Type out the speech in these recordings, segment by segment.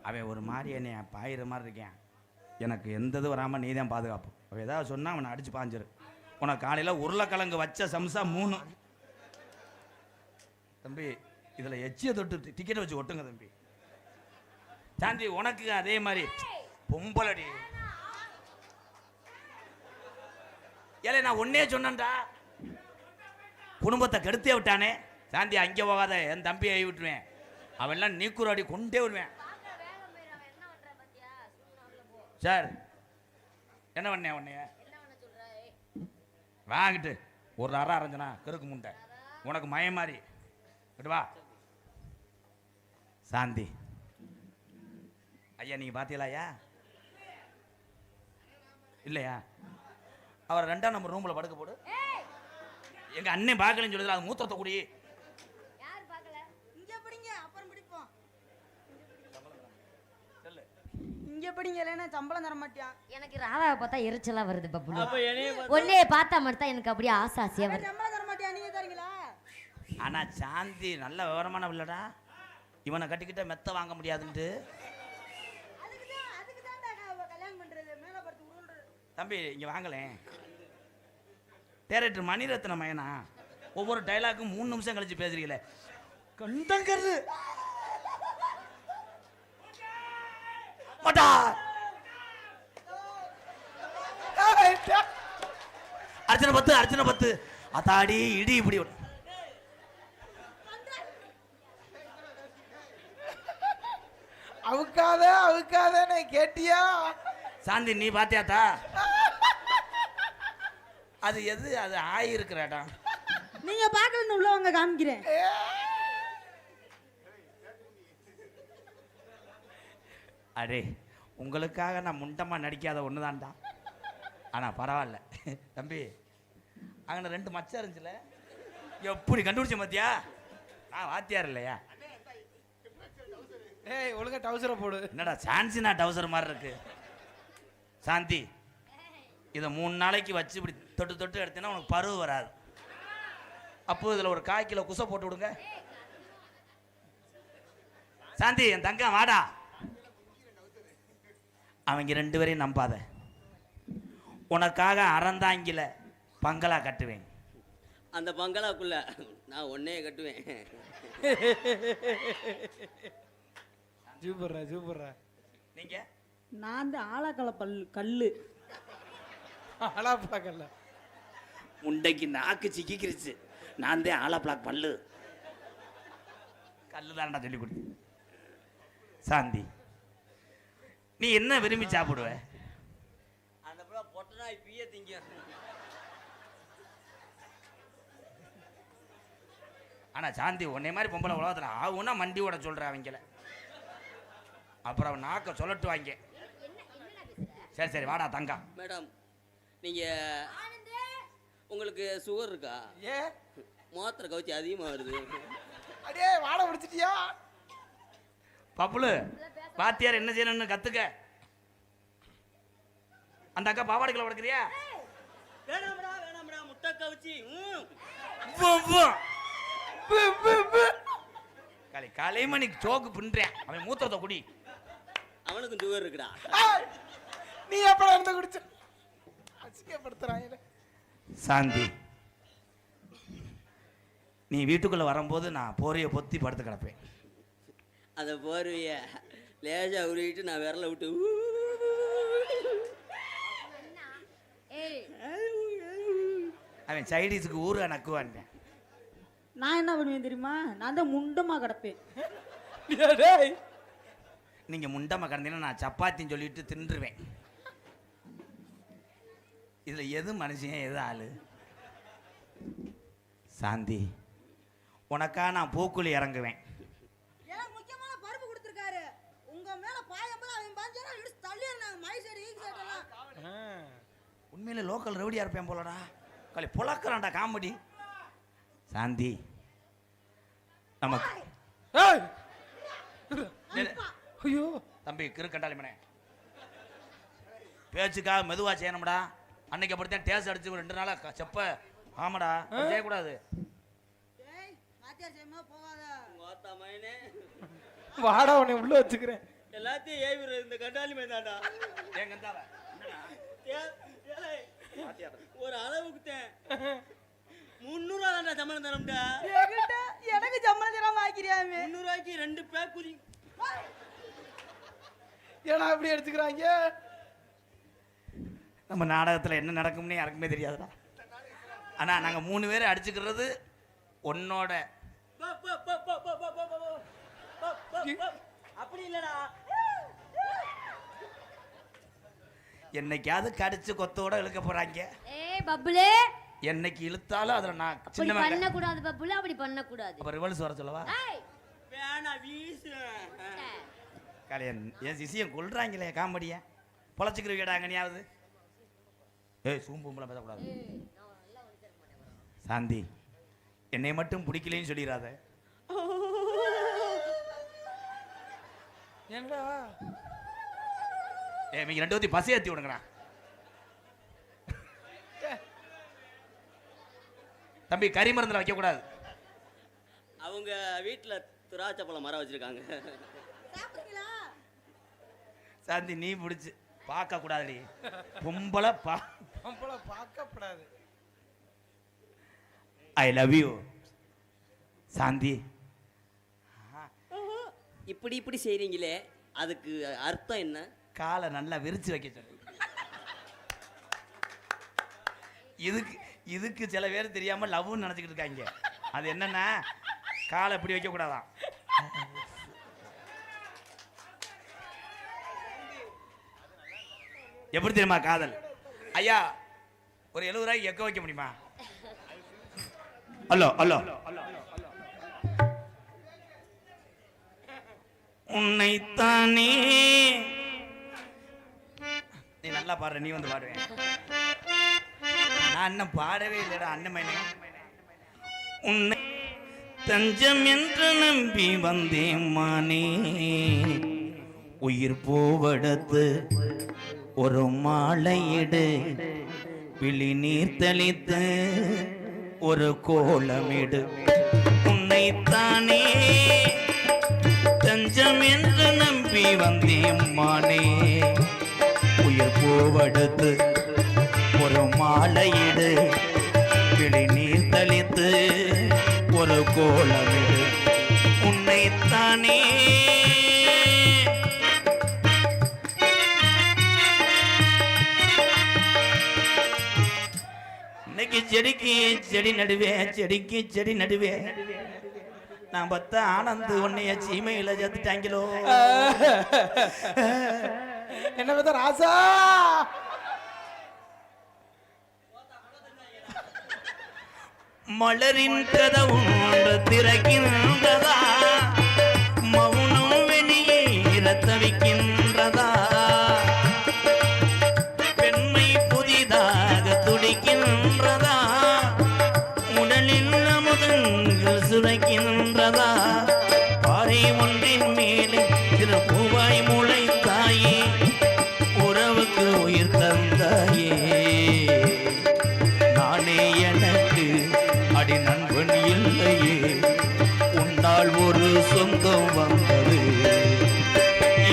அவன் ஒரு மாதிரி என்னை பாயிற மாதிரி இருக்கேன். எனக்கு எந்த இது வராமல் நீ தான் பாதுகாப்பு. அவன் ஏதாவது சொன்னால் அவனை அடித்து பாஞ்சிரு. உனக்கு காலையில் உருளைக்கிழங்கு வச்ச சம்சா 3. தம்பி இதில் எச்சியை தொட்டு டிக்கெட்டை வச்சு ஒட்டுங்க தம்பி. சாந்தி உனக்கு அதே மாதிரி பொம்பளடி. ஏலே நான் ஒன்னே சொன்னேன்டா, குடும்பத்தை கெடுத்தே விட்டானே. சாந்தி அங்கே போகாத, என் தம்பியை ஆகி விட்டுருவேன். அவெல்லாம் நீக்குறாடி கொண்டே விடுவேன். சார் என்ன பண்ணேன் உன்னைய வாங்கிட்டு ஒரு அரை அரைஞ்சனா கருக்கு முண்டை உனக்கு மயம் மாதிரி விடுவா. சாந்தி ஐயா நீங்க பாத்தீங்களா? ஐயா இல்லையா? அவர் 2ஆம் நம்பர் ரூம்ல படுக்க போடு. எங்க அண்ணன் பார்க்கலன்னு சொல்லுது, அது மூத்திரத்தை குடி. இங்க படிங்க, இல்லைன்னா சம்பளம் தர மாட்டியா? எனக்கு ராதாவை பார்த்தா எரிச்சலா வருது பப்புலு. ஒன்னே பார்த்தா மட்டும் தான் எனக்கு அப்படியே ஆசாசியா வருது. சம்பளம் தர மாட்டியா? நீங்க தரீங்களா? ஆனா சாந்தி நல்ல விவரமான பிள்ளடா. இவனை கட்டிக்கிட்ட மெத்த வாங்க முடியாதுன்ட்டு கல்யாணம் பண்றது மேல படுத்து உருள்றது. தம்பி இங்க வாங்கலேன். டேரக்டர் மணிரத்ன மயனா ஒவ்வொரு டைலாக்கும் 3 நிமிஷம் கழிச்சு பேசுறீங்களே. கண்டங்கரு அர்ச்சனை பத்து அத்தாடி இடி இப்படி அவுக்காத கேட்டியா? சாந்தி நீ பாத்தியாத்தா? அது எது அது ஆயிருக்கிறாடா. நீங்க பாக்கலன்னு உள்ளவங்க காமிக்கிறேன். அடே உங்களுக்காக நான் முண்டமா நடிக்காத ஒண்ணுதான்டா. ஆனா பரவாயில்ல தம்பி. அங்கே 2 மச்சம் இருந்துச்சுல, எப்படி கண்டுபிடிச்ச பாத்தியா? நான் வாத்தியார் இல்லையா? ஏய் ஒழுங்கா டவுசரை போடு. என்னடா சான்சினா டவுசர் மாதிரி இருக்கு. சாந்தி இதை 3 நாளைக்கு வச்சு இப்படி தொட்டு எடுத்தீங்கன்னா உனக்கு பருவு வராது. அப்போ இதில் ஒரு 1/4 கிலோ குசை போட்டு விடுங்க. சாந்தி என் தங்க வாடா. அவங்க 2 பேரையும் நம்பாத. உனக்காக அறந்தாங்கில பங்களா கட்டுவேன். அந்த பங்களாக்குள்ள நான் ஒன்னே கட்டுவேன். சூப்பர்ரா. நீங்க நான் தான் ஆழக்கல கல்லு. ஆளாப்பழக்கல்ல முண்டைக்கு நாக்கு சிக்கிக்கிருச்சு. நான் தான் ஆலா பல்லு கல்லு தான்டா சொல்லி கொடுத்து. சாந்தி நீ என்ன விரும்பி சாப்பிடுவ? அந்த புள்ள பொட்டனா இப்பயே திங்க. ஆனா சாந்தி உன்னை மாதிரி பொம்பளை உலகத்துல ஆகும்னா மண்டி ஓட சொல்ற அவங்கள. அப்புறம் அவன் நாக்க சொல்லட்டு வாங்க. சரி வாடா தங்கா. மேடம் நீங்க உங்களுக்கு சுகர் இருக்கா? ஏ மாத்திரை கவுச்சி அதிகமா வருது. அடே வாட பிடிச்சிட்டியா? பப்புலு வாத்தியார் என்ன செய்யணும்னு கத்துக்க. அந்த அக்கா பாவாடைக்குள்ள உடைக்கிறியா? வேணாம்டா முட்டை கவுச்சி. கலைமணி சோக்கு பின்றேன். அவன் மூத்திரத்தை குடி. அவனுக்கும் சுகர் இருக்குடா. நீ எப்படா இருந்த குடிச்ச? அசிங்கப்படுத்துறாங்க. சாந்தி நீ வீட்டுக்குள்ள வரும்போது நான் போரையை பொத்தி படுத்து கிடப்பேன். அந்த போர்வைய லேஜா உருவிட்டு நான் விரல விட்டு அவன் சைடிஸுக்கு ஊரு நக்குவான். நான் என்ன பண்ணுவேன் தெரியுமா? நான் தான் முண்டமா கிடப்பேன். நீங்க முண்டமா கிடந்தீங்கன்னா நான் சப்பாத்தின்னு சொல்லிட்டு தின்றுவேன். இதுல எது மனுஷன் எது ஆளு? சாந்தி உனக்கா நான் பூக்குழி இறங்குவேன். எனக்கு முக்கியமான பருப்பு கொடுத்துருக்காரு. உங்க மேல பாயம்போது அவன் பாஞ்சனா இடிச்சு தள்ளிடுறாங்க. மை சைடு ஈக் சைடு எல்லாம். உண்மையிலே லோக்கல் ரவுடியா இருப்பேன் போலடா. களி புலக்கறான்டா காமெடி. சாந்தி நமக்கு ஐயோ தம்பி கிறுக்கண்டாளி மனே பேச்சுக்காக மெதுவா செய்யணும்டா. அன்னைக்கு அப்படித்தான் டேஸ்ட் அடிச்சு 2 நாளா செப்ப. ஆமாடா செய்யக்கூடாது. வாடா உன்னை உள்ள வச்சுக்கிறேன். எல்லாத்தையும் ஏவி இந்த கண்டாலி மேதாடா ஏங்க இந்தாவ. ஒரு அளவுக்கு 300 தான்டா சம்பளம் தரம்டா. என்கிட்ட எனக்கு சம்பளம் தராம ஆக்கிறியாமே. 300 ரூபாய்க்கு 2 பேக் குறி. ஏன்னா அப்படி எடுத்துக்கிறாங்க? நம்ம நாடகத்தில் என்ன நடக்கும்னே யாருக்குமே தெரியாதுடா. ஆனால் நாங்கள் 3 பேரை அடிச்சுக்கிறது உன்னோட அப்படி இல்லடா. என்னைக்காவது கடிச்சு கொத்தோட இழுக்க போறாங்க. ஏய் பப்புலே, என்னைக்கு இழுத்தாலும் அதுல நான் அப்படி சின்ன பண்ண கூடாது பப்புலே, அப்படி பண்ண கூடாது. அப்ப ரிவல்ஸ் வர சொல்லவா? ஏய் வேணா வீசு. கல்யாண் என் சிசியம் கொல்றாங்களே காமெடியா. பொழைச்சிக்கிறீங்கடா அங்கனியாவது. ஏய் சூம்பும்பளை பேசக்கூடாது. சாந்தி என்னை மட்டும் பிடிக்கலன்னு சொல்லிடாத. என்னடா நீங்க 2 பேத்தையும் பசி ஏற்றி விடுங்கண்ணா. தம்பி கறி மருந்துல வைக்க கூடாது. அவங்க வீட்டுல திராட்சை பழம் மரம் வச்சிருக்காங்க. சாப்பிடுறீங்களா? சாந்தி நீ பிடிச்சு பார்க்க கூடாதுடி. பொம்பளை பார்க்கப்படாது. ஐ லவ் யூ சாந்தி. இப்படி செய்றீங்களே, அதுக்கு அர்த்தம் என்ன? காலை நல்லா விரிச்சு வைக்க சொல்லு. இதுக்கு சில பேர் தெரியாம லவ்னு நினைச்சுக்கிட்டு இருக்காங்க. அது என்னன்னா காலை இப்படி வைக்க கூடாதான். எப்படி தெரியுமா காதல்? ஐயா ஒரு 70 ரூபாய்க்கு எக்க வைக்க முடியுமா? அல்லோ அல்லோ உன்னைத்தானே. நீ நல்லா பாடுற, நீ வந்து பாடுவேன். நான் இன்னும் பாடவே இல்லைடா அண்ணன். உன்னை தஞ்சம் என்று நம்பி வந்தேன் மானே, உயிர் போவடத்து ஒரு மாலையிடு, விழி நீர் தெளித்து ஒரு கோலமிடு. உன்னைத்தானே தஞ்சம் என்று நம்பி வந்தேன் மானே, உயிர் போவடுத்து ஒரு மாலையிடு, விழி நீர் தளித்து ஒரு கோலமிடு. உன்னைத்தானே இன்னைக்கு செடிக்கு செடி நடுவேன், செடிக்கு செடி நடுவேன். நான் பத்த ஆனந்து உன்னைய சீமையில சேர்த்துட்டாங்களோ. என்ன பத்த ராசா? மலரின் கதவும் திறக்கின்றதா, மௌனம் வெளியேற தவிக்கின்றதா, பெண்மை புதிதாக துடிக்கின்றதா, உடலில் அமுதங்கள் சுரைக்கின்றதா, பாறை ஒன்றின் மேலே சிறு பூவாய் முளைத்தாயே, உறவுக்கு உயிர் தந்தாயே, நானே எனக்கு அடி நண்பன் இல்லையே, உன்னால் ஒரு சொந்தம் வந்தது,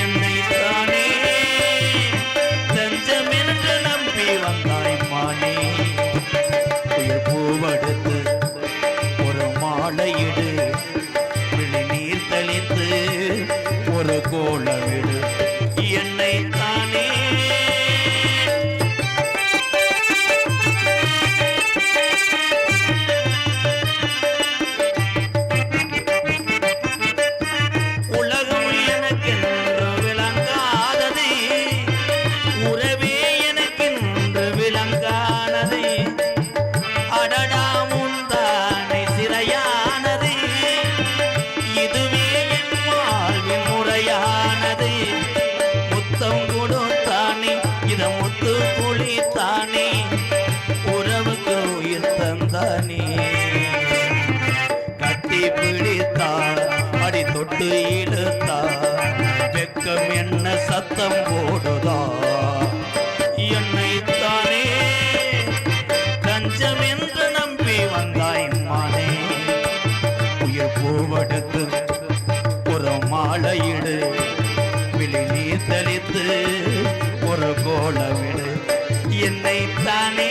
என்னை தானே தஞ்சம் என்று நம்பி வந்தாய் மானே, உயிர் பூவெடுத்து ஒரு மாலையிடு, விழி நீர் தெளித்து ஒரு கோலமிடு, என்னை தானே. உலகம் எனக்கென்று விளங்காதது, உறவே எனக்கென்று விளங்கானது, அடடா முந்தானை சிறையானது, இதுவே என் வாழ்வின் முறையானது, முத்தம் கொடுத்தானே இத முத்து குளித்தானே, உறவுக்கு உயிர் தந்தானே, கட்டி பிடித்தார் அடி தொட்டு இழுத்தார், வெக்கம் என்ன சத்தம் போடுதா, என்னை தானே தஞ்சம் என்று நம்பி வந்தாய் மானே, உயிர் பூவெடுத்து ஒரு மாலையிடு, விழி பிடித்து ஒரு கோலமிடு என்னை தானே